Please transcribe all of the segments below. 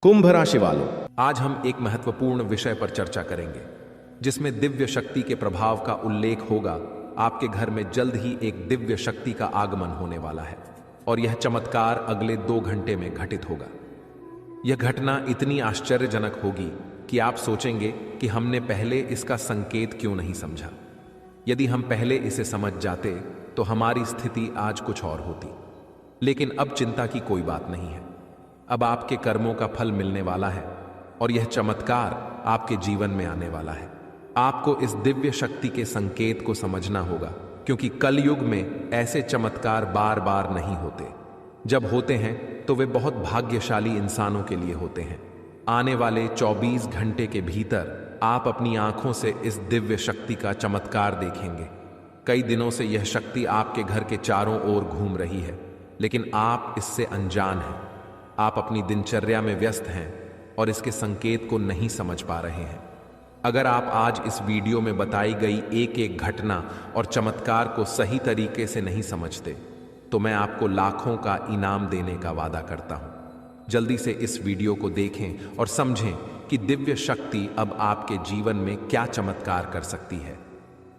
कुंभ राशि वालों, आज हम एक महत्वपूर्ण विषय पर चर्चा करेंगे जिसमें दिव्य शक्ति के प्रभाव का उल्लेख होगा। आपके घर में जल्द ही एक दिव्य शक्ति का आगमन होने वाला है और यह चमत्कार अगले 2 घंटे में घटित होगा। यह घटना इतनी आश्चर्यजनक होगी कि आप सोचेंगे कि हमने पहले इसका संकेत क्यों नहीं समझा। यदि हम पहले इसे समझ जाते तो हमारी स्थिति आज कुछ और होती। लेकिन अब चिंता की कोई बात नहीं है। अब आपके कर्मों का फल मिलने वाला है और यह चमत्कार आपके जीवन में आने वाला है। आपको इस दिव्य शक्ति के संकेत को समझना होगा, क्योंकि कलयुग में ऐसे चमत्कार बार बार नहीं होते। जब होते हैं तो वे बहुत भाग्यशाली इंसानों के लिए होते हैं। आने वाले 24 घंटे के भीतर आप अपनी आंखों से इस दिव्य शक्ति का चमत्कार देखेंगे। कई दिनों से यह शक्ति आपके घर के चारों ओर घूम रही है, लेकिन आप इससे अनजान हैं। आप अपनी दिनचर्या में व्यस्त हैं और इसके संकेत को नहीं समझ पा रहे हैं। अगर आप आज इस वीडियो में बताई गई एक एक घटना और चमत्कार को सही तरीके से नहीं समझते, तो मैं आपको लाखों का इनाम देने का वादा करता हूं। जल्दी से इस वीडियो को देखें और समझें कि दिव्य शक्ति अब आपके जीवन में क्या चमत्कार कर सकती है।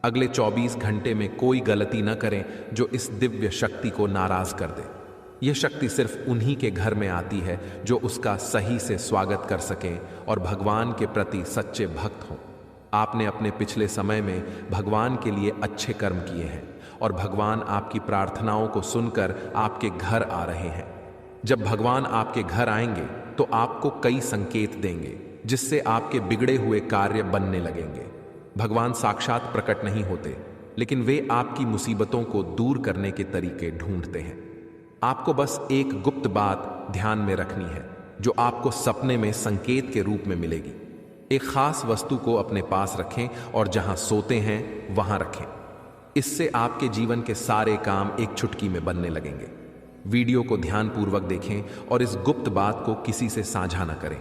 अगले 24 घंटे में कोई गलती न करें जो इस दिव्य शक्ति को नाराज कर दे। यह शक्ति सिर्फ उन्हीं के घर में आती है जो उसका सही से स्वागत कर सकें और भगवान के प्रति सच्चे भक्त हों। आपने अपने पिछले समय में भगवान के लिए अच्छे कर्म किए हैं और भगवान आपकी प्रार्थनाओं को सुनकर आपके घर आ रहे हैं। जब भगवान आपके घर आएंगे तो आपको कई संकेत देंगे, जिससे आपके बिगड़े हुए कार्य बनने लगेंगे। भगवान साक्षात प्रकट नहीं होते, लेकिन वे आपकी मुसीबतों को दूर करने के तरीके ढूंढते हैं। आपको बस एक गुप्त बात ध्यान में रखनी है, जो आपको सपने में संकेत के रूप में मिलेगी। एक खास वस्तु को अपने पास रखें और जहां सोते हैं वहां रखें। इससे आपके जीवन के सारे काम एक चुटकी में बनने लगेंगे। वीडियो को ध्यानपूर्वक देखें और इस गुप्त बात को किसी से साझा न करें।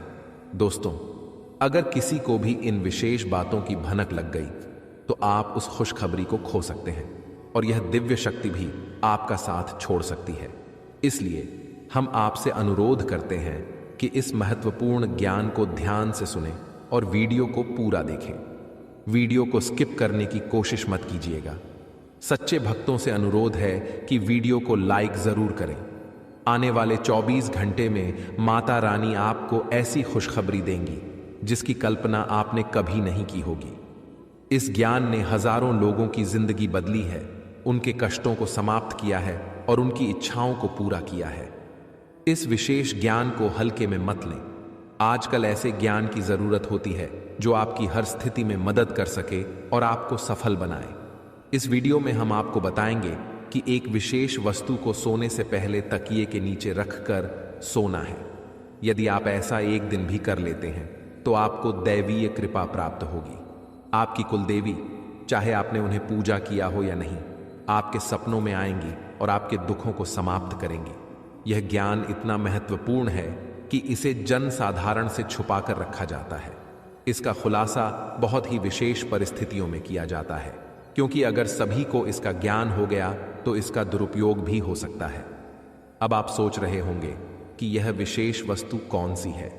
दोस्तों, अगर किसी को भी इन विशेष बातों की भनक लग गई तो आप उस खुशखबरी को खो सकते हैं और यह दिव्य शक्ति भी आपका साथ छोड़ सकती है। इसलिए हम आपसे अनुरोध करते हैं कि इस महत्वपूर्ण ज्ञान को ध्यान से सुनें और वीडियो को पूरा देखें। वीडियो को स्किप करने की कोशिश मत कीजिएगा। सच्चे भक्तों से अनुरोध है कि वीडियो को लाइक जरूर करें। आने वाले 24 घंटे में माता रानी आपको ऐसी खुशखबरी देंगी जिसकी कल्पना आपने कभी नहीं की होगी। इस ज्ञान ने हजारों लोगों की जिंदगी बदली है, उनके कष्टों को समाप्त किया है और उनकी इच्छाओं को पूरा किया है। इस विशेष ज्ञान को हल्के में मत लें। आजकल ऐसे ज्ञान की जरूरत होती है जो आपकी हर स्थिति में मदद कर सके और आपको सफल बनाए। इस वीडियो में हम आपको बताएंगे कि एक विशेष वस्तु को सोने से पहले तकिए के नीचे रखकर सोना है। यदि आप ऐसा एक दिन भी कर लेते हैं तो आपको दैवीय कृपा प्राप्त होगी। आपकी कुलदेवी, चाहे आपने उन्हें पूजा किया हो या नहीं, आपके सपनों में आएंगी और आपके दुखों को समाप्त करेंगी। यह ज्ञान इतना महत्वपूर्ण है कि इसे जन साधारण से छुपाकर रखा जाता है। इसका खुलासा बहुत ही विशेष परिस्थितियों में किया जाता है, क्योंकि अगर सभी को इसका ज्ञान हो गया तो इसका दुरुपयोग भी हो सकता है। अब आप सोच रहे होंगे कि यह विशेष वस्तु कौन सी है।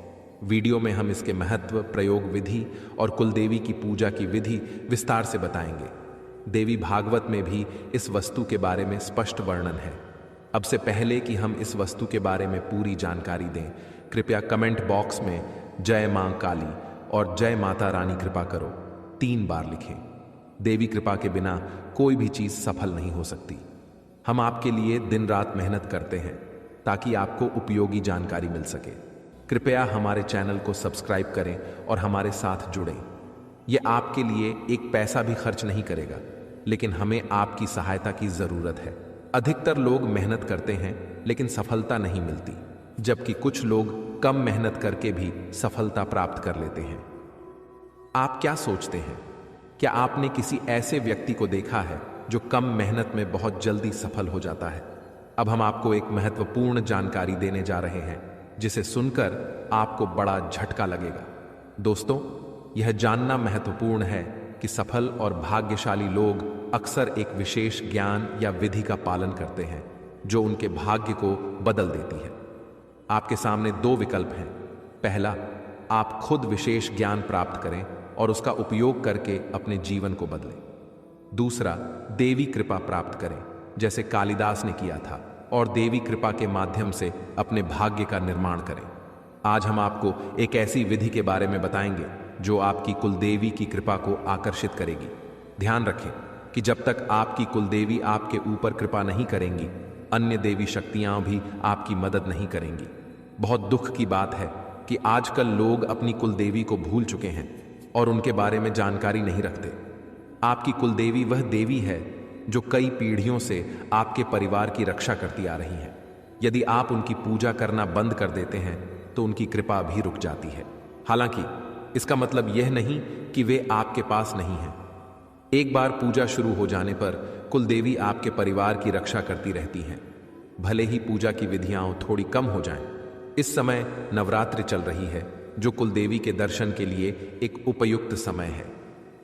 वीडियो में हम इसके महत्व, प्रयोग विधि और कुलदेवी की पूजा की विधि विस्तार से बताएंगे। देवी भागवत में भी इस वस्तु के बारे में स्पष्ट वर्णन है। अब से पहले कि हम इस वस्तु के बारे में पूरी जानकारी दें, कृपया कमेंट बॉक्स में जय मां काली और जय माता रानी कृपा करो 3 बार लिखें। देवी कृपा के बिना कोई भी चीज सफल नहीं हो सकती। हम आपके लिए दिन रात मेहनत करते हैं ताकि आपको उपयोगी जानकारी मिल सके। कृपया हमारे चैनल को सब्सक्राइब करें और हमारे साथ जुड़ें। यह आपके लिए एक पैसा भी खर्च नहीं करेगा, लेकिन हमें आपकी सहायता की जरूरत है। अधिकतर लोग मेहनत करते हैं लेकिन सफलता नहीं मिलती, जबकि कुछ लोग कम मेहनत करके भी सफलता प्राप्त कर लेते हैं। आप क्या सोचते हैं? क्या आपने किसी ऐसे व्यक्ति को देखा है जो कम मेहनत में बहुत जल्दी सफल हो जाता है? अब हम आपको एक महत्वपूर्ण जानकारी देने जा रहे हैं जिसे सुनकर आपको बड़ा झटका लगेगा। दोस्तों, यह जानना महत्वपूर्ण है कि सफल और भाग्यशाली लोग अक्सर एक विशेष ज्ञान या विधि का पालन करते हैं जो उनके भाग्य को बदल देती है। आपके सामने 2 विकल्प हैं। पहला, आप खुद विशेष ज्ञान प्राप्त करें और उसका उपयोग करके अपने जीवन को बदलें। दूसरा, देवी कृपा प्राप्त करें जैसे कालिदास ने किया था और देवी कृपा के माध्यम से अपने भाग्य का निर्माण करें। आज हम आपको एक ऐसी विधि के बारे में बताएंगे जो आपकी कुलदेवी की कृपा को आकर्षित करेगी। ध्यान रखें कि जब तक आपकी कुलदेवी आपके ऊपर कृपा नहीं करेंगी, अन्य देवी शक्तियां भी आपकी मदद नहीं करेंगी। बहुत दुख की बात है कि आजकल लोग अपनी कुलदेवी को भूल चुके हैं और उनके बारे में जानकारी नहीं रखते। आपकी कुलदेवी वह देवी है जो कई पीढ़ियों से आपके परिवार की रक्षा करती आ रही है। यदि आप उनकी पूजा करना बंद कर देते हैं तो उनकी कृपा भी रुक जाती है। हालांकि इसका मतलब यह नहीं कि वे आपके पास नहीं हैं। एक बार पूजा शुरू हो जाने पर कुलदेवी आपके परिवार की रक्षा करती रहती हैं, भले ही पूजा की विधियां थोड़ी कम हो जाएं। इस समय नवरात्रि चल रही है जो कुलदेवी के दर्शन के लिए एक उपयुक्त समय है।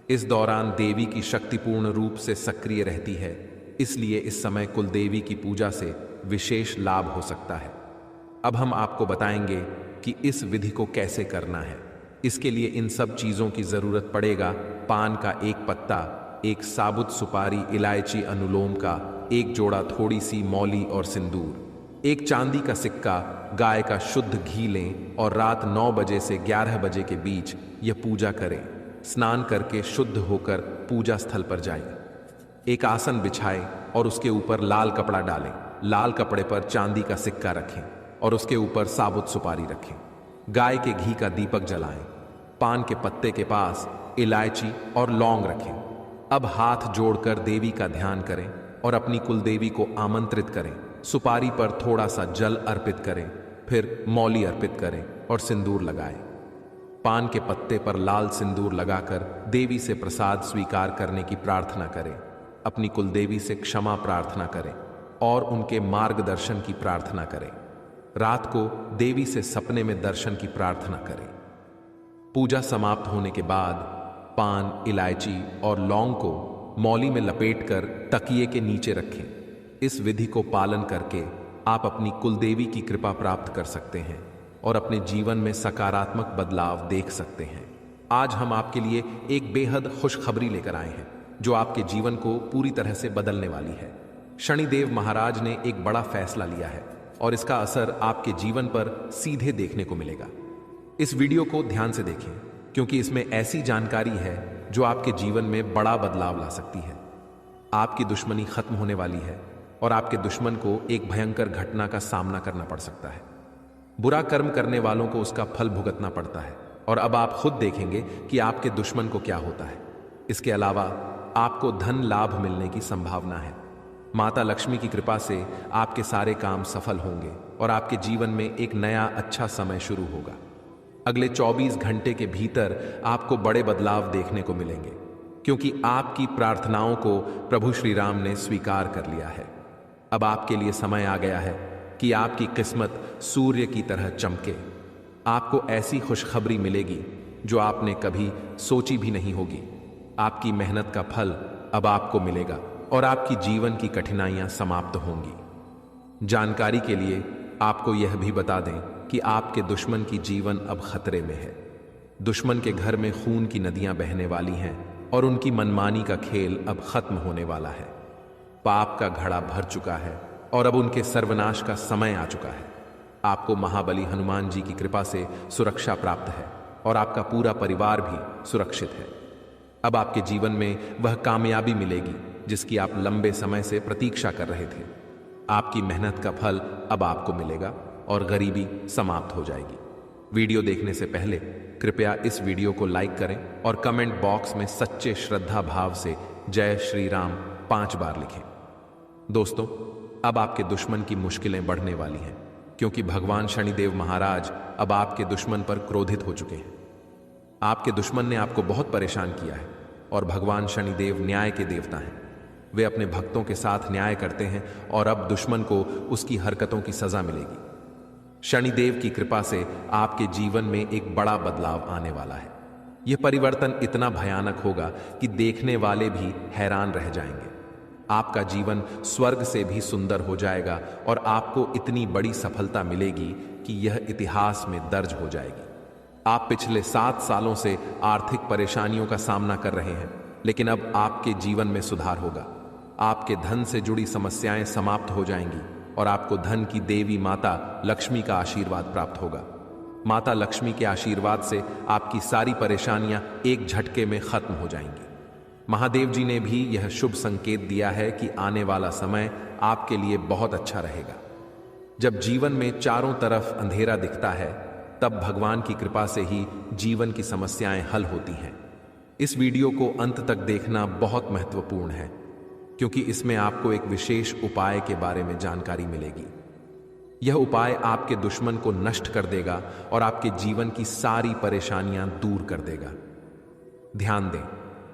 इस दौरान देवी की शक्ति पूर्ण रूप से सक्रिय रहती है, इसलिए इस समय कुलदेवी की पूजा से विशेष लाभ हो सकता है। अब हम आपको बताएंगे कि इस विधि को कैसे करना है। इसके लिए इन सब चीजों की जरूरत पड़ेगा: पान का एक पत्ता, एक साबुत सुपारी, इलायची, अनुलोम का एक जोड़ा, थोड़ी सी मौली और सिंदूर, एक चांदी का सिक्का, गाय का शुद्ध घी लें और रात 9 बजे से 11 बजे के बीच यह पूजा करें। स्नान करके शुद्ध होकर पूजा स्थल पर जाएं। एक आसन बिछाएं और उसके ऊपर लाल कपड़ा डालें। लाल कपड़े पर चांदी का सिक्का रखें और उसके ऊपर साबुत सुपारी रखें। गाय के घी का दीपक जलाएं। पान के पत्ते के पास इलायची और लौंग रखें। अब हाथ जोड़कर देवी का ध्यान करें और अपनी कुलदेवी को आमंत्रित करें। सुपारी पर थोड़ा सा जल अर्पित करें, फिर मौली अर्पित करें और सिंदूर लगाएं। पान के पत्ते पर लाल सिंदूर लगाकर देवी से प्रसाद स्वीकार करने की प्रार्थना करें। अपनी कुलदेवी से क्षमा प्रार्थना करें और उनके मार्गदर्शन की प्रार्थना करें। रात को देवी से सपने में दर्शन की प्रार्थना करें। पूजा समाप्त होने के बाद पान, इलायची और लौंग को मौली में लपेटकर तकिए के नीचे रखें। इस विधि को पालन करके आप अपनी कुलदेवी की कृपा प्राप्त कर सकते हैं और अपने जीवन में सकारात्मक बदलाव देख सकते हैं। आज हम आपके लिए एक बेहद खुशखबरी लेकर आए हैं जो आपके जीवन को पूरी तरह से बदलने वाली है। शनिदेव महाराज ने एक बड़ा फैसला लिया है और इसका असर आपके जीवन पर सीधे देखने को मिलेगा। इस वीडियो को ध्यान से देखें क्योंकि इसमें ऐसी जानकारी है जो आपके जीवन में बड़ा बदलाव ला सकती है। आपकी दुश्मनी खत्म होने वाली है और आपके दुश्मन को एक भयंकर घटना का सामना करना पड़ सकता है। बुरा कर्म करने वालों को उसका फल भुगतना पड़ता है और अब आप खुद देखेंगे कि आपके दुश्मन को क्या होता है। इसके अलावा आपको धन लाभ मिलने की संभावना है। माता लक्ष्मी की कृपा से आपके सारे काम सफल होंगे और आपके जीवन में एक नया अच्छा समय शुरू होगा। अगले 24 घंटे के भीतर आपको बड़े बदलाव देखने को मिलेंगे क्योंकि आपकी प्रार्थनाओं को प्रभु श्री राम ने स्वीकार कर लिया है। अब आपके लिए समय आ गया है कि आपकी किस्मत सूर्य की तरह चमके। आपको ऐसी खुशखबरी मिलेगी जो आपने कभी सोची भी नहीं होगी। आपकी मेहनत का फल अब आपको मिलेगा और आपकी जीवन की कठिनाइयां समाप्त होंगी। जानकारी के लिए आपको यह भी बता दें कि आपके दुश्मन की जीवन अब खतरे में है। दुश्मन के घर में खून की नदियां बहने वाली हैं और उनकी मनमानी का खेल अब खत्म होने वाला है। पाप का घड़ा भर चुका है और अब उनके सर्वनाश का समय आ चुका है। आपको महाबली हनुमान जी की कृपा से सुरक्षा प्राप्त है और आपका पूरा परिवार भी सुरक्षित है। अब आपके जीवन में वह कामयाबी मिलेगी जिसकी आप लंबे समय से प्रतीक्षा कर रहे थे। आपकी मेहनत का फल अब आपको मिलेगा और गरीबी समाप्त हो जाएगी। वीडियो देखने से पहले कृपया इस वीडियो को लाइक करें और कमेंट बॉक्स में सच्चे श्रद्धा भाव से जय श्री राम 5 बार लिखें। दोस्तों, अब आपके दुश्मन की मुश्किलें बढ़ने वाली हैं क्योंकि भगवान शनिदेव महाराज अब आपके दुश्मन पर क्रोधित हो चुके हैं। आपके दुश्मन ने आपको बहुत परेशान किया है और भगवान शनिदेव न्याय के देवता हैं। वे अपने भक्तों के साथ न्याय करते हैं और अब दुश्मन को उसकी हरकतों की सजा मिलेगी। शनिदेव की कृपा से आपके जीवन में एक बड़ा बदलाव आने वाला है। यह परिवर्तन इतना भयानक होगा कि देखने वाले भी हैरान रह जाएंगे। आपका जीवन स्वर्ग से भी सुंदर हो जाएगा और आपको इतनी बड़ी सफलता मिलेगी कि यह इतिहास में दर्ज हो जाएगी। आप पिछले 7 सालों से आर्थिक परेशानियों का सामना कर रहे हैं, लेकिन अब आपके जीवन में सुधार होगा। आपके धन से जुड़ी समस्याएं समाप्त हो जाएंगी और आपको धन की देवी माता लक्ष्मी का आशीर्वाद प्राप्त होगा। माता लक्ष्मी के आशीर्वाद से आपकी सारी परेशानियां एक झटके में खत्म हो जाएंगी। महादेव जी ने भी यह शुभ संकेत दिया है कि आने वाला समय आपके लिए बहुत अच्छा रहेगा। जब जीवन में चारों तरफ अंधेरा दिखता है, तब भगवान की कृपा से ही जीवन की समस्याएं हल होती हैं। इस वीडियो को अंत तक देखना बहुत महत्वपूर्ण है, क्योंकि इसमें आपको एक विशेष उपाय के बारे में जानकारी मिलेगी। यह उपाय आपके दुश्मन को नष्ट कर देगा और आपके जीवन की सारी परेशानियां दूर कर देगा। ध्यान दें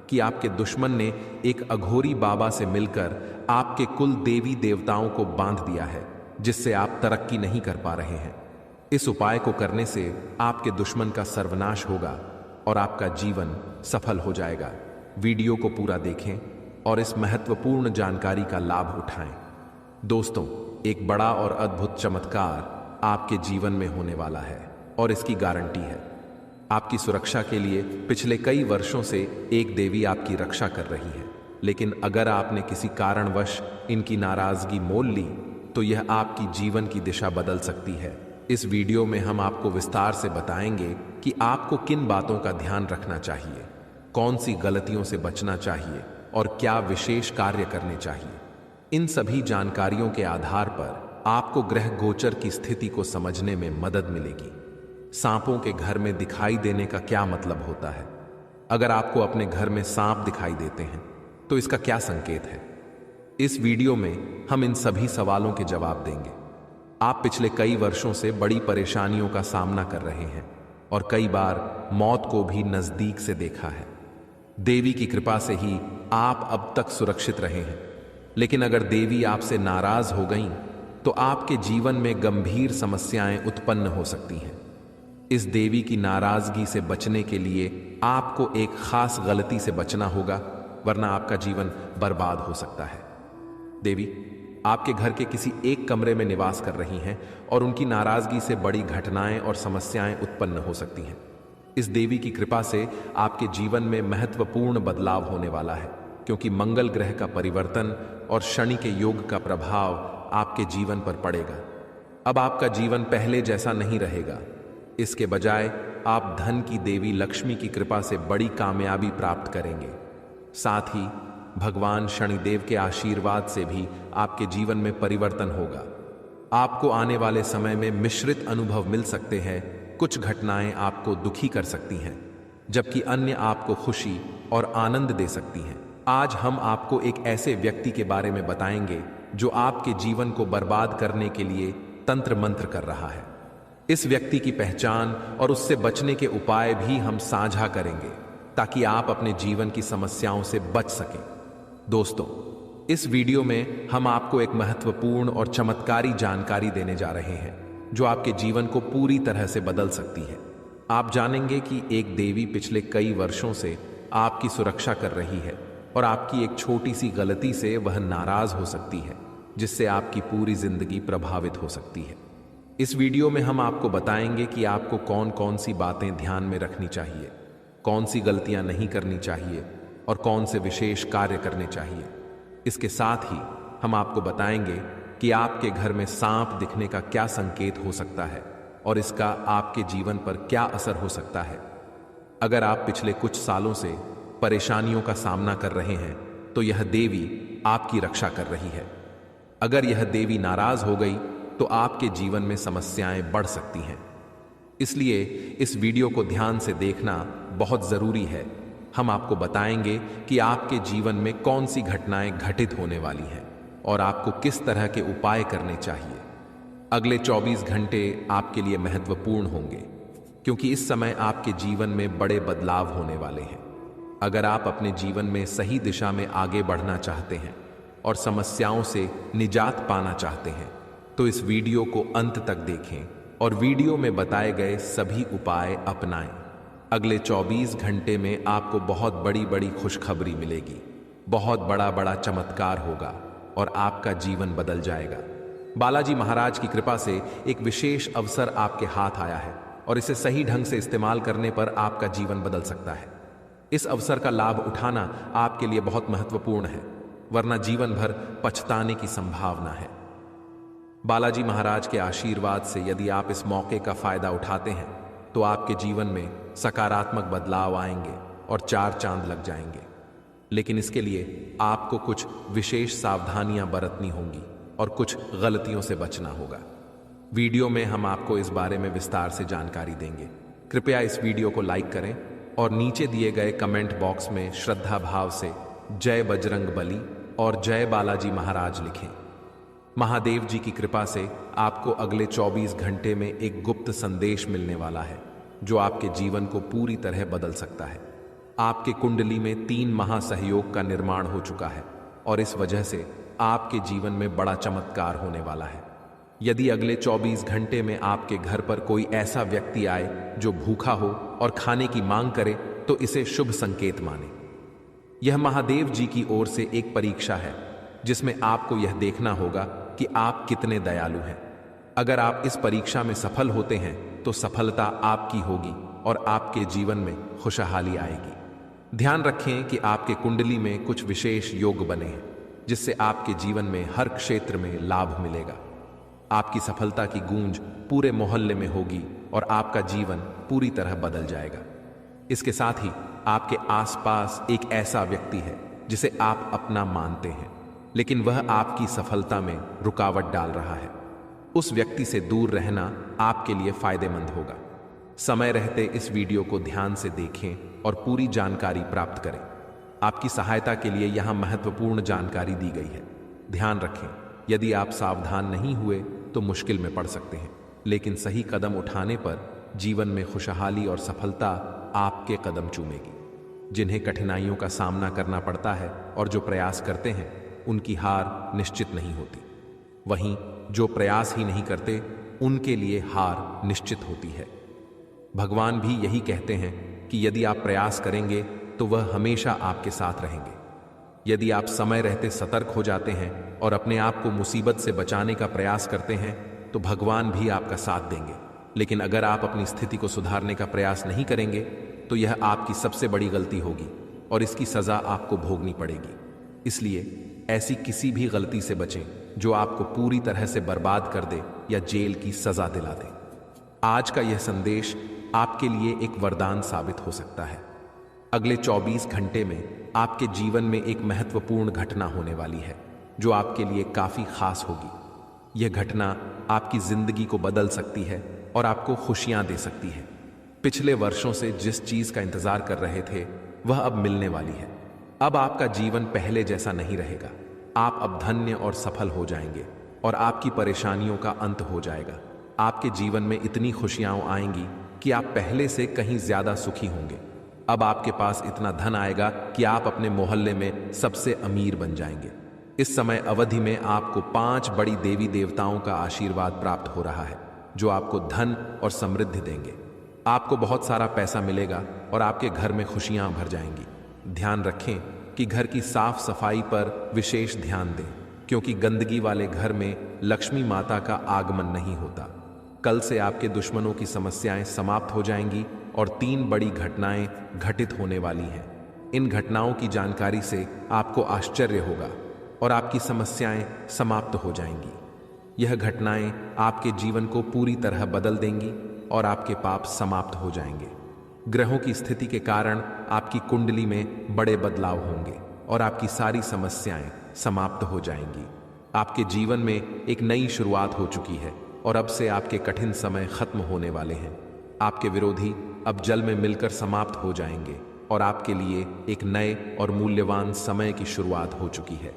कि आपके दुश्मन ने एक अघोरी बाबा से मिलकर आपके कुल देवी देवताओं को बांध दिया है, जिससे आप तरक्की नहीं कर पा रहे हैं। इस उपाय को करने से आपके दुश्मन का सर्वनाश होगा और आपका जीवन सफल हो जाएगा। वीडियो को पूरा देखें और इस महत्वपूर्ण जानकारी का लाभ उठाएं। दोस्तों, एक बड़ा और अद्भुत चमत्कार आपके जीवन में होने वाला है और इसकी गारंटी है। आपकी सुरक्षा के लिए पिछले कई वर्षों से एक देवी आपकी रक्षा कर रही है, लेकिन अगर आपने किसी कारणवश इनकी नाराजगी मोल ली तो यह आपकी जीवन की दिशा बदल सकती है। इस वीडियो में हम आपको विस्तार से बताएंगे कि आपको किन बातों का ध्यान रखना चाहिए, कौन सी गलतियों से बचना चाहिए और क्या विशेष कार्य करने चाहिए। इन सभी जानकारियों के आधार पर आपको ग्रह गोचर की स्थिति को समझने में मदद मिलेगी। सांपों के घर में दिखाई देने का क्या मतलब होता है? अगर आपको अपने घर में सांप दिखाई देते हैं तो इसका क्या संकेत है? इस वीडियो में हम इन सभी सवालों के जवाब देंगे। आप पिछले कई वर्षों से बड़ी परेशानियों का सामना कर रहे हैं और कई बार मौत को भी नजदीक से देखा है। देवी की कृपा से ही आप अब तक सुरक्षित रहे हैं, लेकिन अगर देवी आपसे नाराज हो गईं तो आपके जीवन में गंभीर समस्याएं उत्पन्न हो सकती हैं। इस देवी की नाराजगी से बचने के लिए आपको एक खास गलती से बचना होगा, वरना आपका जीवन बर्बाद हो सकता है। देवी आपके घर के किसी एक कमरे में निवास कर रही हैं और उनकी नाराजगी से बड़ी घटनाएं और समस्याएं उत्पन्न हो सकती हैं। इस देवी की कृपा से आपके जीवन में महत्वपूर्ण बदलाव होने वाला है, क्योंकि मंगल ग्रह का परिवर्तन और शनि के योग का प्रभाव आपके जीवन पर पड़ेगा। अब आपका जीवन पहले जैसा नहीं रहेगा। इसके बजाय आप धन की देवी लक्ष्मी की कृपा से बड़ी कामयाबी प्राप्त करेंगे। साथ ही भगवान शनिदेव के आशीर्वाद से भी आपके जीवन में परिवर्तन होगा। आपको आने वाले समय में मिश्रित अनुभव मिल सकते हैं। कुछ घटनाएं आपको दुखी कर सकती हैं, जबकि अन्य आपको खुशी और आनंद दे सकती हैं। आज हम आपको एक ऐसे व्यक्ति के बारे में बताएंगे जो आपके जीवन को बर्बाद करने के लिए तंत्र मंत्र कर रहा है। इस व्यक्ति की पहचान और उससे बचने के उपाय भी हम साझा करेंगे, ताकि आप अपने जीवन की समस्याओं से बच सकें। दोस्तों, इस वीडियो में हम आपको एक महत्वपूर्ण और चमत्कारी जानकारी देने जा रहे हैं, जो आपके जीवन को पूरी तरह से बदल सकती है। आप जानेंगे कि एक देवी पिछले कई वर्षों से आपकी सुरक्षा कर रही है और आपकी एक छोटी सी गलती से वह नाराज हो सकती है, जिससे आपकी पूरी जिंदगी प्रभावित हो सकती है। इस वीडियो में हम आपको बताएंगे कि आपको कौन कौन सी बातें ध्यान में रखनी चाहिए, कौन सी गलतियां नहीं करनी चाहिए और कौन से विशेष कार्य करने चाहिए। इसके साथ ही हम आपको बताएंगे कि आपके घर में सांप दिखने का क्या संकेत हो सकता है और इसका आपके जीवन पर क्या असर हो सकता है। अगर आप पिछले कुछ सालों से परेशानियों का सामना कर रहे हैं तो यह देवी आपकी रक्षा कर रही है। अगर यह देवी नाराज हो गई तो आपके जीवन में समस्याएं बढ़ सकती हैं। इसलिए इस वीडियो को ध्यान से देखना बहुत जरूरी है। हम आपको बताएंगे कि आपके जीवन में कौन सी घटनाएं घटित होने वाली हैं और आपको किस तरह के उपाय करने चाहिए। अगले 24 घंटे आपके लिए महत्वपूर्ण होंगे, क्योंकि इस समय आपके जीवन में बड़े बदलाव होने वाले हैं। अगर आप अपने जीवन में सही दिशा में आगे बढ़ना चाहते हैं और समस्याओं से निजात पाना चाहते हैं, तो इस वीडियो को अंत तक देखें और वीडियो में बताए गए सभी उपाय अपनाएं। अगले 24 घंटे में आपको बहुत बड़ी बड़ी खुशखबरी मिलेगी, बहुत बड़ा बड़ा चमत्कार होगा और आपका जीवन बदल जाएगा। बालाजी महाराज की कृपा से एक विशेष अवसर आपके हाथ आया है और इसे सही ढंग से इस्तेमाल करने पर आपका जीवन बदल सकता है। इस अवसर का लाभ उठाना आपके लिए बहुत महत्वपूर्ण है, वरना जीवन भर पछताने की संभावना है। बालाजी महाराज के आशीर्वाद से यदि आप इस मौके का फायदा उठाते हैं तो आपके जीवन में सकारात्मक बदलाव आएंगे और 4 चांद लग जाएंगे। लेकिन इसके लिए आपको कुछ विशेष सावधानियां बरतनी होंगी और कुछ गलतियों से बचना होगा। वीडियो में हम आपको इस बारे में विस्तार से जानकारी देंगे। कृपया इस वीडियो को लाइक करें और नीचे दिए गए कमेंट बॉक्स में श्रद्धा भाव से जय बजरंग बली और जय बालाजी महाराज लिखें। महादेव जी की कृपा से आपको अगले 24 घंटे में एक गुप्त संदेश मिलने वाला है जो आपके जीवन को पूरी तरह बदल सकता है। आपके कुंडली में 3 महासहयोग का निर्माण हो चुका है और इस वजह से आपके जीवन में बड़ा चमत्कार होने वाला है। यदि अगले 24 घंटे में आपके घर पर कोई ऐसा व्यक्ति आए जो भूखा हो और खाने की मांग करे तो इसे शुभ संकेत माने। यह महादेव जी की ओर से एक परीक्षा है जिसमें आपको यह देखना होगा कि आप कितने दयालु हैं। अगर आप इस परीक्षा में सफल होते हैं तो सफलता आपकी होगी और आपके जीवन में खुशहाली आएगी। ध्यान रखें कि आपके कुंडली में कुछ विशेष योग बने हैं जिससे आपके जीवन में हर क्षेत्र में लाभ मिलेगा। आपकी सफलता की गूंज पूरे मोहल्ले में होगी और आपका जीवन पूरी तरह बदल जाएगा। इसके साथ ही आपके आसपास एक ऐसा व्यक्ति है जिसे आप अपना मानते हैं लेकिन वह आपकी सफलता में रुकावट डाल रहा है। उस व्यक्ति से दूर रहना आपके लिए फायदेमंद होगा। समय रहते इस वीडियो को ध्यान से देखें और पूरी जानकारी प्राप्त करें। आपकी सहायता के लिए यहाँ महत्वपूर्ण जानकारी दी गई है। ध्यान रखें, यदि आप सावधान नहीं हुए तो मुश्किल में पड़ सकते हैं, लेकिन सही कदम उठाने पर जीवन में खुशहाली और सफलता आपके कदम चूमेगी। जिन्हें कठिनाइयों का सामना करना पड़ता है और जो प्रयास करते हैं उनकी हार निश्चित नहीं होती, वहीं जो प्रयास ही नहीं करते उनके लिए हार निश्चित होती है। भगवान भी यही कहते हैं कि यदि आप प्रयास करेंगे तो वह हमेशा आपके साथ रहेंगे। यदि आप समय रहते सतर्क हो जाते हैं और अपने आप को मुसीबत से बचाने का प्रयास करते हैं तो भगवान भी आपका साथ देंगे। लेकिन अगर आप अपनी स्थिति को सुधारने का प्रयास नहीं करेंगे तो यह आपकी सबसे बड़ी गलती होगी और इसकी सजा आपको भोगनी पड़ेगी। इसलिए ऐसी किसी भी गलती से बचें जो आपको पूरी तरह से बर्बाद कर दे या जेल की सजा दिला दे। आज का यह संदेश आपके लिए एक वरदान साबित हो सकता है। अगले 24 घंटे में आपके जीवन में एक महत्वपूर्ण घटना होने वाली है जो आपके लिए काफी खास होगी। यह घटना आपकी जिंदगी को बदल सकती है और आपको खुशियां दे सकती है। पिछले वर्षों से जिस चीज का इंतजार कर रहे थे वह अब मिलने वाली है। अब आपका जीवन पहले जैसा नहीं रहेगा। आप अब धन्य और सफल हो जाएंगे और आपकी परेशानियों का अंत हो जाएगा। आपके जीवन में इतनी खुशियां आएंगी कि आप पहले से कहीं ज्यादा सुखी होंगे। अब आपके पास इतना धन आएगा कि आप अपने मोहल्ले में सबसे अमीर बन जाएंगे। इस समय अवधि में आपको 5 बड़ी देवी देवताओं का आशीर्वाद प्राप्त हो रहा है जो आपको धन और समृद्धि देंगे। आपको बहुत सारा पैसा मिलेगा और आपके घर में खुशियां भर जाएंगी। ध्यान रखें कि घर की साफ सफाई पर विशेष ध्यान दें, क्योंकि गंदगी वाले घर में लक्ष्मी माता का आगमन नहीं होता। कल से आपके दुश्मनों की समस्याएं समाप्त हो जाएंगी और 3 बड़ी घटनाएं घटित होने वाली हैं। इन घटनाओं की जानकारी से आपको आश्चर्य होगा और आपकी समस्याएं समाप्त हो जाएंगी। यह घटनाएं आपके जीवन को पूरी तरह बदल देंगी और आपके पाप समाप्त हो जाएंगे। ग्रहों की स्थिति के कारण आपकी कुंडली में बड़े बदलाव होंगे और आपकी सारी समस्याएं समाप्त हो जाएंगी। आपके जीवन में एक नई शुरुआत हो चुकी है और अब से आपके कठिन समय खत्म होने वाले हैं। आपके विरोधी अब जल में मिलकर समाप्त हो जाएंगे और आपके लिए एक नए और मूल्यवान समय की शुरुआत हो चुकी है।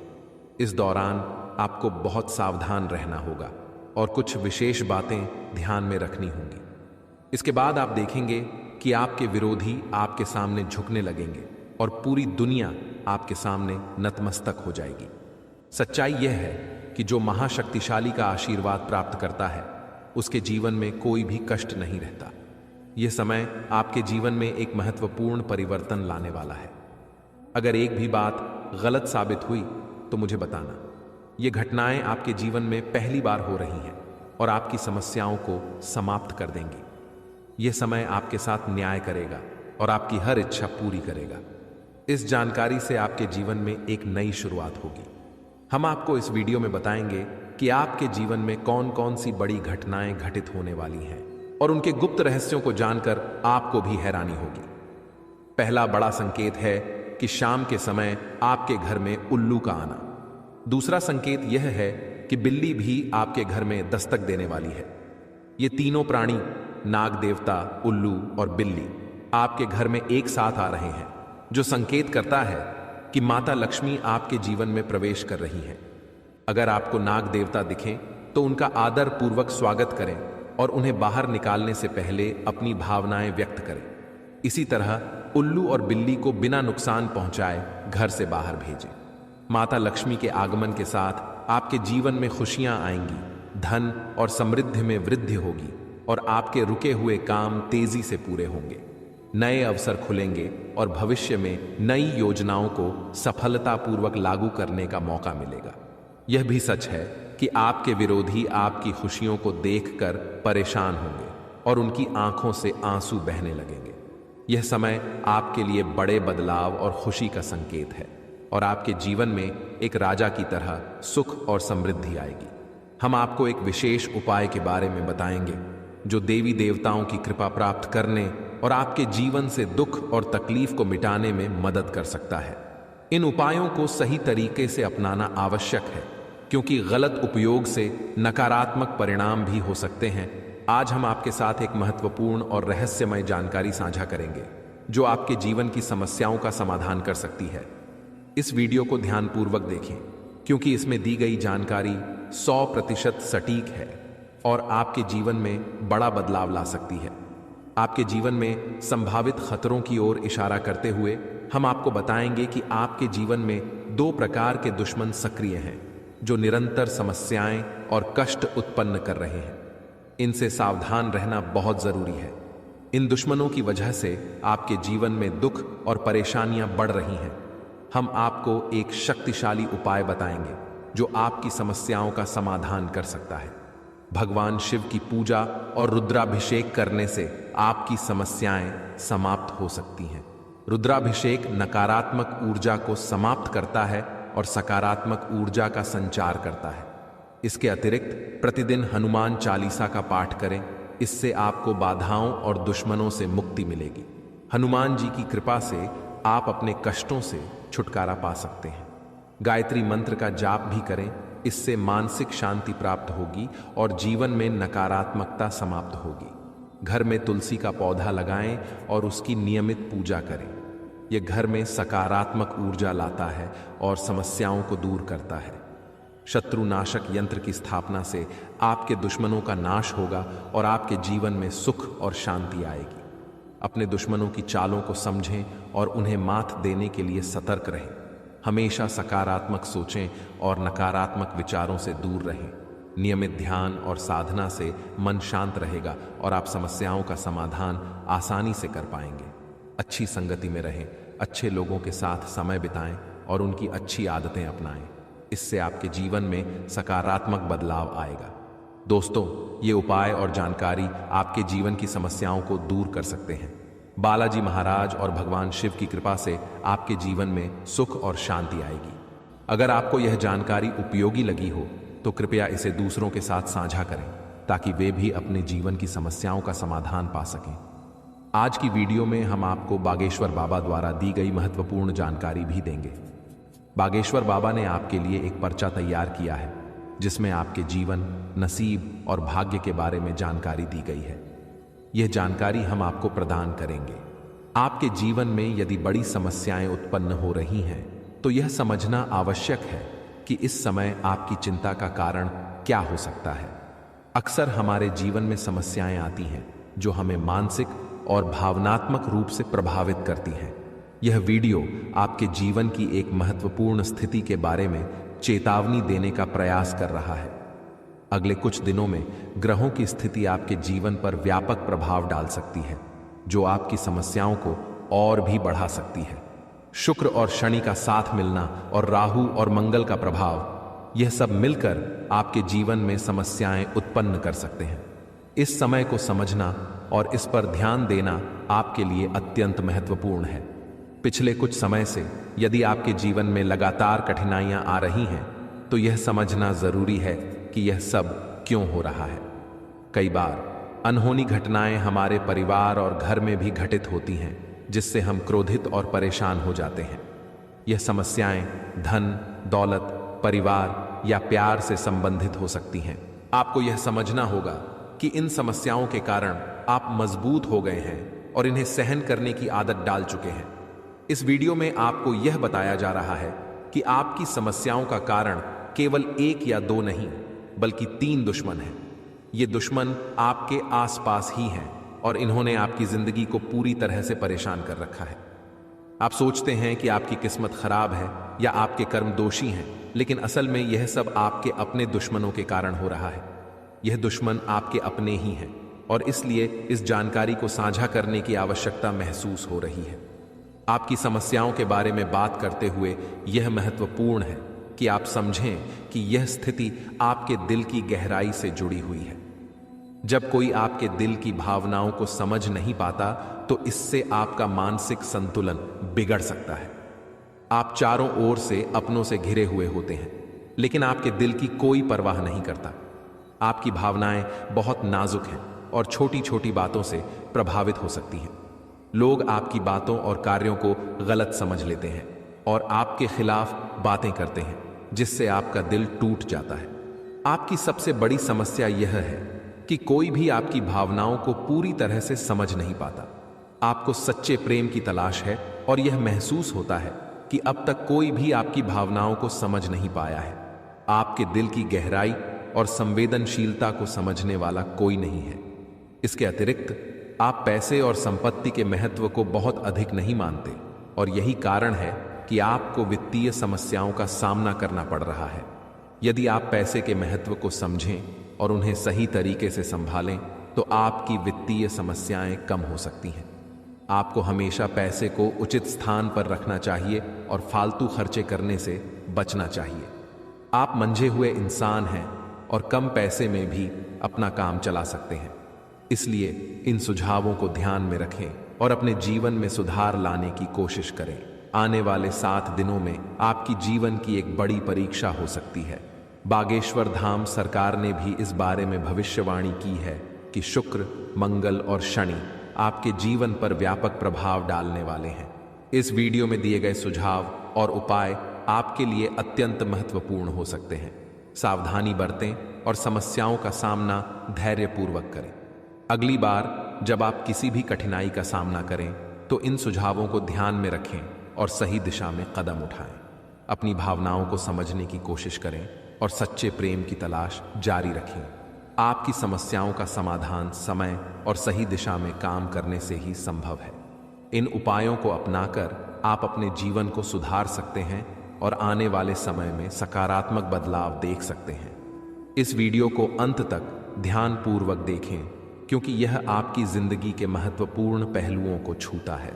इस दौरान आपको बहुत सावधान रहना होगा और कुछ विशेष बातें ध्यान में रखनी होंगी। इसके बाद आप देखेंगे कि आपके विरोधी आपके सामने झुकने लगेंगे और पूरी दुनिया आपके सामने नतमस्तक हो जाएगी। सच्चाई यह है कि जो महाशक्तिशाली का आशीर्वाद प्राप्त करता है उसके जीवन में कोई भी कष्ट नहीं रहता। यह समय आपके जीवन में एक महत्वपूर्ण परिवर्तन लाने वाला है। अगर एक भी बात गलत साबित हुई तो मुझे बताना। ये घटनाएं आपके जीवन में पहली बार हो रही हैं और आपकी समस्याओं को समाप्त कर देंगी। यह समय आपके साथ न्याय करेगा और आपकी हर इच्छा पूरी करेगा। इस जानकारी से आपके जीवन में एक नई शुरुआत होगी। हम आपको इस वीडियो में बताएंगे कि आपके जीवन में कौन कौन सी बड़ी घटनाएं घटित होने वाली हैं और उनके गुप्त रहस्यों को जानकर आपको भी हैरानी होगी। पहला बड़ा संकेत है कि शाम के समय आपके घर में उल्लू का आना। दूसरा संकेत यह है कि बिल्ली भी आपके घर में दस्तक देने वाली है। ये तीनों प्राणी, नाग देवता, उल्लू और बिल्ली, आपके घर में एक साथ आ रहे हैं, जो संकेत करता है कि माता लक्ष्मी आपके जीवन में प्रवेश कर रही हैं। अगर आपको नाग देवता दिखें तो उनका आदर पूर्वक स्वागत करें और उन्हें बाहर निकालने से पहले अपनी भावनाएं व्यक्त करें। इसी तरह उल्लू और बिल्ली को बिना नुकसान पहुंचाए घर से बाहर भेजें। माता लक्ष्मी के आगमन के साथ आपके जीवन में खुशियां आएंगी, धन और समृद्धि में वृद्धि होगी और आपके रुके हुए काम तेजी से पूरे होंगे। नए अवसर खुलेंगे और भविष्य में नई योजनाओं को सफलतापूर्वक लागू करने का मौका मिलेगा। यह भी सच है कि आपके विरोधी आपकी खुशियों को देखकर परेशान होंगे और उनकी आंखों से आंसू बहने लगेंगे। यह समय आपके लिए बड़े बदलाव और खुशी का संकेत है और आपके जीवन में एक राजा की तरह सुख और समृद्धि आएगी। हम आपको एक विशेष उपाय के बारे में बताएंगे जो देवी देवताओं की कृपा प्राप्त करने और आपके जीवन से दुख और तकलीफ को मिटाने में मदद कर सकता है। इन उपायों को सही तरीके से अपनाना आवश्यक है, क्योंकि गलत उपयोग से नकारात्मक परिणाम भी हो सकते हैं। आज हम आपके साथ एक महत्वपूर्ण और रहस्यमय जानकारी साझा करेंगे जो आपके जीवन की समस्याओं का समाधान कर सकती है। इस वीडियो को ध्यानपूर्वक देखें, क्योंकि इसमें दी गई जानकारी 100% सटीक है और आपके जीवन में बड़ा बदलाव ला सकती है। आपके जीवन में संभावित खतरों की ओर इशारा करते हुए हम आपको बताएंगे कि आपके जीवन में 2 प्रकार के दुश्मन सक्रिय हैं जो निरंतर समस्याएं और कष्ट उत्पन्न कर रहे हैं। इनसे सावधान रहना बहुत जरूरी है। इन दुश्मनों की वजह से आपके जीवन में दुख और परेशानियां बढ़ रही हैं। हम आपको एक शक्तिशाली उपाय बताएंगे जो आपकी समस्याओं का समाधान कर सकता है। भगवान शिव की पूजा और रुद्राभिषेक करने से आपकी समस्याएं समाप्त हो सकती हैं। रुद्राभिषेक नकारात्मक ऊर्जा को समाप्त करता है और सकारात्मक ऊर्जा का संचार करता है। इसके अतिरिक्त प्रतिदिन हनुमान चालीसा का पाठ करें। इससे आपको बाधाओं और दुश्मनों से मुक्ति मिलेगी। हनुमान जी की कृपा से आप अपने कष्टों से छुटकारा पा सकते हैं। गायत्री मंत्र का जाप भी करें। इससे मानसिक शांति प्राप्त होगी और जीवन में नकारात्मकता समाप्त होगी। घर में तुलसी का पौधा लगाएं और उसकी नियमित पूजा करें। यह घर में सकारात्मक ऊर्जा लाता है और समस्याओं को दूर करता है। शत्रुनाशक यंत्र की स्थापना से आपके दुश्मनों का नाश होगा और आपके जीवन में सुख और शांति आएगी। अपने दुश्मनों की चालों को समझें और उन्हें मात देने के लिए सतर्क रहें। हमेशा सकारात्मक सोचें और नकारात्मक विचारों से दूर रहें। नियमित ध्यान और साधना से मन शांत रहेगा और आप समस्याओं का समाधान आसानी से कर पाएंगे। अच्छी संगति में रहें, अच्छे लोगों के साथ समय बिताएं और उनकी अच्छी आदतें अपनाएं। इससे आपके जीवन में सकारात्मक बदलाव आएगा। दोस्तों, ये उपाय और जानकारी आपके जीवन की समस्याओं को दूर कर सकते हैं। बालाजी महाराज और भगवान शिव की कृपा से आपके जीवन में सुख और शांति आएगी। अगर आपको यह जानकारी उपयोगी लगी हो तो कृपया इसे दूसरों के साथ साझा करें ताकि वे भी अपने जीवन की समस्याओं का समाधान पा सकें। आज की वीडियो में हम आपको बागेश्वर बाबा द्वारा दी गई महत्वपूर्ण जानकारी भी देंगे। बागेश्वर बाबा ने आपके लिए एक पर्चा तैयार किया है जिसमें आपके जीवन, नसीब और भाग्य के बारे में जानकारी दी गई है। यह जानकारी हम आपको प्रदान करेंगे। आपके जीवन में यदि बड़ी समस्याएं उत्पन्न हो रही हैं तो यह समझना आवश्यक है कि इस समय आपकी चिंता का कारण क्या हो सकता है। अक्सर हमारे जीवन में समस्याएं आती हैं जो हमें मानसिक और भावनात्मक रूप से प्रभावित करती हैं। यह वीडियो आपके जीवन की एक महत्वपूर्ण स्थिति के बारे में चेतावनी देने का प्रयास कर रहा है। अगले कुछ दिनों में ग्रहों की स्थिति आपके जीवन पर व्यापक प्रभाव डाल सकती है, जो आपकी समस्याओं को और भी बढ़ा सकती है। शुक्र और शनि का साथ मिलना और राहु और मंगल का प्रभाव, यह सब मिलकर आपके जीवन में समस्याएं उत्पन्न कर सकते हैं। इस समय को समझना और इस पर ध्यान देना आपके लिए अत्यंत महत्वपूर्ण है। पिछले कुछ समय से यदि आपके जीवन में लगातार कठिनाइयां आ रही हैं, तो यह समझना जरूरी है कि यह सब क्यों हो रहा है। कई बार अनहोनी घटनाएं हमारे परिवार और घर में भी घटित होती हैं, जिससे हम क्रोधित और परेशान हो जाते हैं। यह समस्याएं धन, दौलत, परिवार या प्यार से संबंधित हो सकती हैं। आपको यह समझना होगा कि इन समस्याओं के कारण आप मजबूत हो गए हैं और इन्हें सहन करने की आदत डाल चुके हैं। इस वीडियो में आपको यह बताया जा रहा है कि आपकी समस्याओं का कारण केवल एक या दो नहीं, बल्कि 3 दुश्मन हैं। ये दुश्मन आपके आसपास ही हैं और इन्होंने आपकी जिंदगी को पूरी तरह से परेशान कर रखा है। आप सोचते हैं कि आपकी किस्मत खराब है या आपके कर्म दोषी हैं, लेकिन असल में यह सब आपके अपने दुश्मनों के कारण हो रहा है। यह दुश्मन आपके अपने ही हैं और इसलिए इस जानकारी को साझा करने की आवश्यकता महसूस हो रही है। आपकी समस्याओं के बारे में बात करते हुए यह महत्वपूर्ण है कि आप समझें कि यह स्थिति आपके दिल की गहराई से जुड़ी हुई है। जब कोई आपके दिल की भावनाओं को समझ नहीं पाता, तो इससे आपका मानसिक संतुलन बिगड़ सकता है। आप चारों ओर से अपनों से घिरे हुए होते हैं, लेकिन आपके दिल की कोई परवाह नहीं करता। आपकी भावनाएं बहुत नाजुक हैं और छोटी छोटी बातों से प्रभावित हो सकती हैं। लोग आपकी बातों और कार्यों को गलत समझ लेते हैं और आपके खिलाफ बातें करते हैं, जिससे आपका दिल टूट जाता है। आपकी सबसे बड़ी समस्या यह है कि कोई भी आपकी भावनाओं को पूरी तरह से समझ नहीं पाता। आपको सच्चे प्रेम की तलाश है और यह महसूस होता है कि अब तक कोई भी आपकी भावनाओं को समझ नहीं पाया है। आपके दिल की गहराई और संवेदनशीलता को समझने वाला कोई नहीं है। इसके अतिरिक्त आप पैसे और संपत्ति के महत्व को बहुत अधिक नहीं मानते और यही कारण है कि आपको वित्तीय समस्याओं का सामना करना पड़ रहा है। यदि आप पैसे के महत्व को समझें और उन्हें सही तरीके से संभालें, तो आपकी वित्तीय समस्याएं कम हो सकती हैं। आपको हमेशा पैसे को उचित स्थान पर रखना चाहिए और फालतू खर्चे करने से बचना चाहिए। आप मंझे हुए इंसान हैं और कम पैसे में भी अपना काम चला सकते हैं। इसलिए इन सुझावों को ध्यान में रखें और अपने जीवन में सुधार लाने की कोशिश करें। आने वाले 7 दिनों में आपकी जीवन की एक बड़ी परीक्षा हो सकती है। बागेश्वर धाम सरकार ने भी इस बारे में भविष्यवाणी की है कि शुक्र, मंगल और शनि आपके जीवन पर व्यापक प्रभाव डालने वाले हैं। इस वीडियो में दिए गए सुझाव और उपाय आपके लिए अत्यंत महत्वपूर्ण हो सकते हैं। सावधानी बरतें और समस्याओं का सामना धैर्यपूर्वक करें। अगली बार जब आप किसी भी कठिनाई का सामना करें, तो इन सुझावों को ध्यान में रखें और सही दिशा में कदम उठाएं। अपनी भावनाओं को समझने की कोशिश करें और सच्चे प्रेम की तलाश जारी रखें। आपकी समस्याओं का समाधान समय और सही दिशा में काम करने से ही संभव है। इन उपायों को अपनाकर आप अपने जीवन को सुधार सकते हैं और आने वाले समय में सकारात्मक बदलाव देख सकते हैं। इस वीडियो को अंत तक ध्यानपूर्वक देखें, क्योंकि यह आपकी जिंदगी के महत्वपूर्ण पहलुओं को छूता है।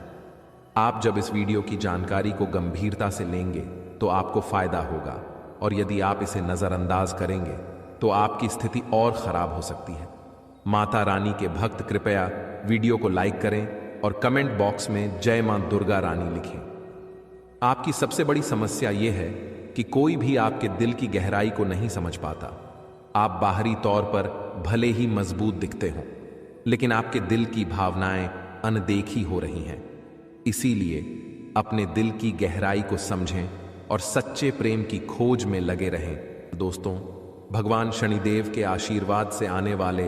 आप जब इस वीडियो की जानकारी को गंभीरता से लेंगे, तो आपको फायदा होगा, और यदि आप इसे नजरअंदाज करेंगे तो आपकी स्थिति और खराब हो सकती है। माता रानी के भक्त कृपया वीडियो को लाइक करें और कमेंट बॉक्स में जय मां दुर्गा रानी लिखें। आपकी सबसे बड़ी समस्या यह है कि कोई भी आपके दिल की गहराई को नहीं समझ पाता। आप बाहरी तौर पर भले ही मजबूत दिखते हों, लेकिन आपके दिल की भावनाएं अनदेखी हो रही हैं। इसीलिए अपने दिल की गहराई को समझें और सच्चे प्रेम की खोज में लगे रहें। दोस्तों, भगवान शनिदेव के आशीर्वाद से आने वाले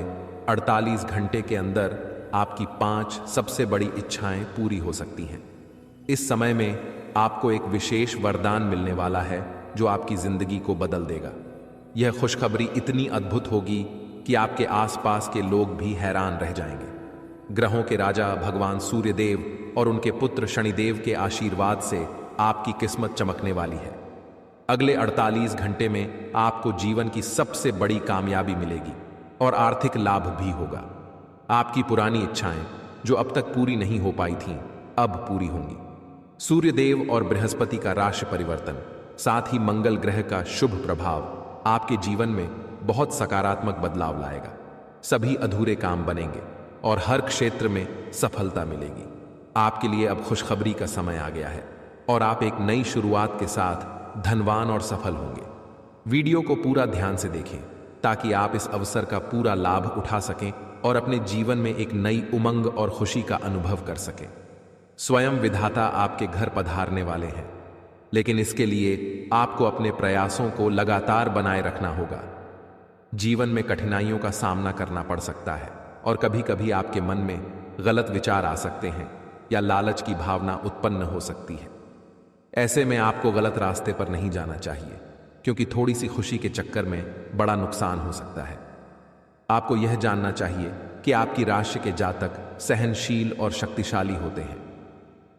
48 घंटे के अंदर आपकी 5 सबसे बड़ी इच्छाएं पूरी हो सकती हैं। इस समय में आपको एक विशेष वरदान मिलने वाला है जो आपकी जिंदगी को बदल देगा। यह खुशखबरी इतनी अद्भुत होगी कि आपके आसपास के लोग भी हैरान रह जाएंगे। ग्रहों के राजा भगवान सूर्यदेव और उनके पुत्र शनिदेव के आशीर्वाद से आपकी किस्मत चमकने वाली है। अगले 48 घंटे में आपको जीवन की सबसे बड़ी कामयाबी मिलेगी और आर्थिक लाभ भी होगा। आपकी पुरानी इच्छाएं जो अब तक पूरी नहीं हो पाई थीं, अब पूरी होंगी। सूर्यदेव और बृहस्पति का राशि परिवर्तन, साथ ही मंगल ग्रह का शुभ प्रभाव आपके जीवन में बहुत सकारात्मक बदलाव लाएगा। सभी अधूरे काम बनेंगे और हर क्षेत्र में सफलता मिलेगी। आपके लिए अब खुशखबरी का समय आ गया है और आप एक नई शुरुआत के साथ धनवान और सफल होंगे। वीडियो को पूरा ध्यान से देखें ताकि आप इस अवसर का पूरा लाभ उठा सकें और अपने जीवन में एक नई उमंग और खुशी का अनुभव कर सकें। स्वयं विधाता आपके घर पधारने वाले हैं, लेकिन इसके लिए आपको अपने प्रयासों को लगातार बनाए रखना होगा। जीवन में कठिनाइयों का सामना करना पड़ सकता है और कभी कभी आपके मन में गलत विचार आ सकते हैं या लालच की भावना उत्पन्न हो सकती है। ऐसे में आपको गलत रास्ते पर नहीं जाना चाहिए, क्योंकि थोड़ी सी खुशी के चक्कर में बड़ा नुकसान हो सकता है। आपको यह जानना चाहिए कि आपकी राशि के जातक सहनशील और शक्तिशाली होते हैं।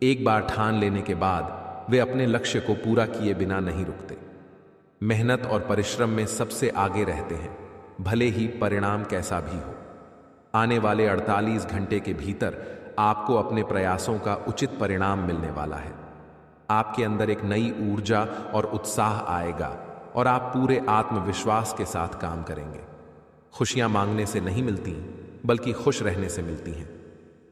एक बार ठान लेने के बाद वे अपने लक्ष्य को पूरा किए बिना नहीं रुकते। मेहनत और परिश्रम में सबसे आगे रहते हैं, भले ही परिणाम कैसा भी हो। आने वाले 48 घंटे के भीतर आपको अपने प्रयासों का उचित परिणाम मिलने वाला है। आपके अंदर एक नई ऊर्जा और उत्साह आएगा और आप पूरे आत्मविश्वास के साथ काम करेंगे। खुशियां मांगने से नहीं मिलती, बल्कि खुश रहने से मिलती हैं।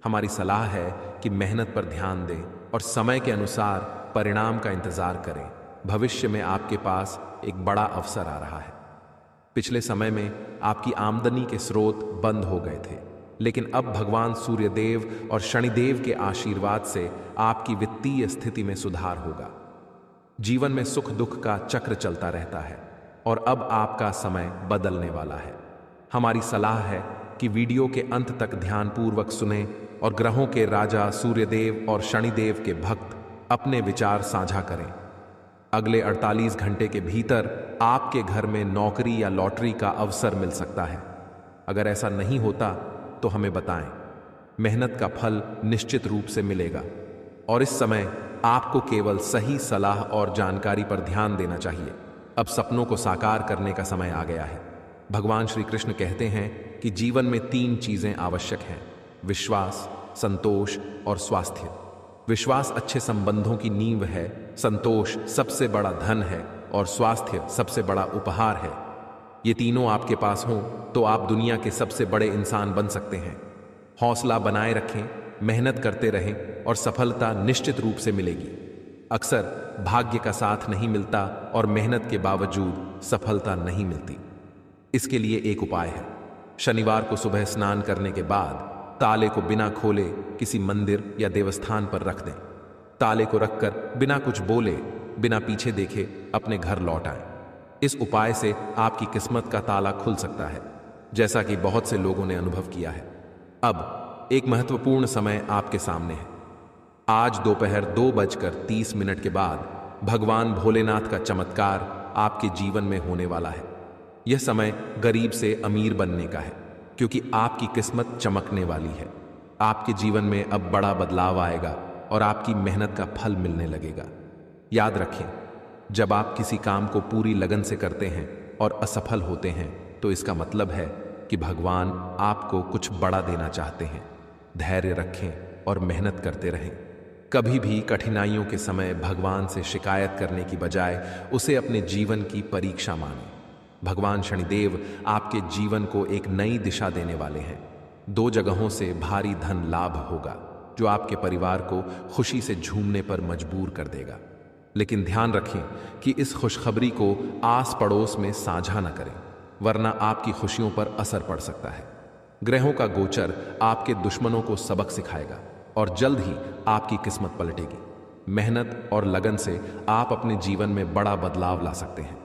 हमारी सलाह है कि मेहनत पर ध्यान दें और समय के अनुसार परिणाम का इंतजार करें। भविष्य में आपके पास एक बड़ा अवसर आ रहा है। पिछले समय में आपकी आमदनी के स्रोत बंद हो गए थे, लेकिन अब भगवान सूर्यदेव और शनिदेव के आशीर्वाद से आपकी वित्तीय स्थिति में सुधार होगा। जीवन में सुख दुख का चक्र चलता रहता है और अब आपका समय बदलने वाला है। हमारी सलाह है कि वीडियो के अंत तक ध्यानपूर्वक सुनें और ग्रहों के राजा सूर्यदेव और शनिदेव के भक्त अपने विचार साझा करें। अगले 48 घंटे के भीतर आपके घर में नौकरी या लॉटरी का अवसर मिल सकता है। अगर ऐसा नहीं होता तो हमें बताएं। मेहनत का फल निश्चित रूप से मिलेगा और इस समय आपको केवल सही सलाह और जानकारी पर ध्यान देना चाहिए। अब सपनों को साकार करने का समय आ गया है। भगवान श्री कृष्ण कहते हैं कि जीवन में 3 चीजें आवश्यक हैं: विश्वास, संतोष और स्वास्थ्य। विश्वास अच्छे संबंधों की नींव है, संतोष सबसे बड़ा धन है और स्वास्थ्य सबसे बड़ा उपहार है। ये तीनों आपके पास हों तो आप दुनिया के सबसे बड़े इंसान बन सकते हैं। हौसला बनाए रखें, मेहनत करते रहें और सफलता निश्चित रूप से मिलेगी। अक्सर भाग्य का साथ नहीं मिलता और मेहनत के बावजूद सफलता नहीं मिलती। इसके लिए एक उपाय है। शनिवार को सुबह स्नान करने के बाद ताले को बिना खोले किसी मंदिर या देवस्थान पर रख दें। ताले को रखकर बिना कुछ बोले, बिना पीछे देखे अपने घर लौट आएं। इस उपाय से आपकी किस्मत का ताला खुल सकता है, जैसा कि बहुत से लोगों ने अनुभव किया है। अब एक महत्वपूर्ण समय आपके सामने है। आज दोपहर 2:30 के बाद भगवान भोलेनाथ का चमत्कार आपके जीवन में होने वाला है। यह समय गरीब से अमीर बनने का है, क्योंकि आपकी किस्मत चमकने वाली है। आपके जीवन में अब बड़ा बदलाव आएगा और आपकी मेहनत का फल मिलने लगेगा। याद रखें, जब आप किसी काम को पूरी लगन से करते हैं और असफल होते हैं तो इसका मतलब है कि भगवान आपको कुछ बड़ा देना चाहते हैं। धैर्य रखें और मेहनत करते रहें। कभी भी कठिनाइयों के समय भगवान से शिकायत करने की बजाय उसे अपने जीवन की परीक्षा मानें। भगवान शनिदेव आपके जीवन को एक नई दिशा देने वाले हैं। 2 जगहों से भारी धन लाभ होगा, जो आपके परिवार को खुशी से झूमने पर मजबूर कर देगा। लेकिन ध्यान रखें कि इस खुशखबरी को आस पड़ोस में साझा न करें, वरना आपकी खुशियों पर असर पड़ सकता है। ग्रहों का गोचर आपके दुश्मनों को सबक सिखाएगा और जल्द ही आपकी किस्मत पलटेगी। मेहनत और लगन से आप अपने जीवन में बड़ा बदलाव ला सकते हैं।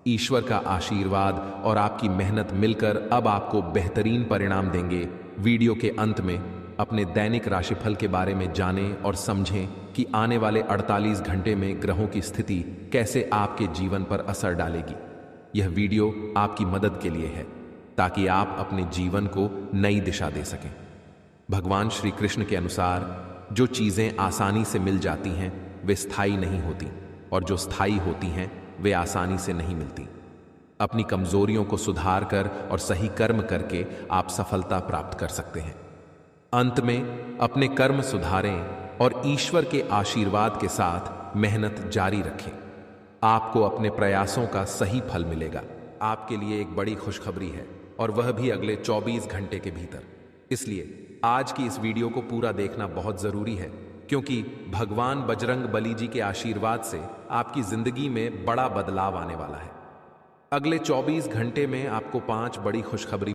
ईश्वर का आशीर्वाद और आपकी मेहनत मिलकर अब आपको बेहतरीन परिणाम देंगे। वीडियो के अंत में अपने दैनिक राशिफल के बारे में जानें और समझें कि आने वाले 48 घंटे में ग्रहों की स्थिति कैसे आपके जीवन पर असर डालेगी। यह वीडियो आपकी मदद के लिए है, ताकि आप अपने जीवन को नई दिशा दे सकें। भगवान श्री कृष्ण के अनुसार जो चीज़ें आसानी से मिल जाती हैं वे स्थायी नहीं होती, और जो स्थायी होती हैं वे आसानी से नहीं मिलती। अपनी कमजोरियों को सुधार कर और सही कर्म करके आप सफलता प्राप्त कर सकते हैं। अंत में अपने कर्म सुधारें और ईश्वर के आशीर्वाद के साथ मेहनत जारी रखें। आपको अपने प्रयासों का सही फल मिलेगा। आपके लिए एक बड़ी खुशखबरी है। और वह भी अगले 24 घंटे के भीतर। इसलिए आज की इस वीडियो को पूरा देखना बहुत जरूरी है, क्योंकि भगवान बजरंग बली जी के आशीर्वाद से आपकी जिंदगी में बड़ा बदलाव आने वाला है। अगले 24 घंटे में आपको 5 बड़ी खुशखबरी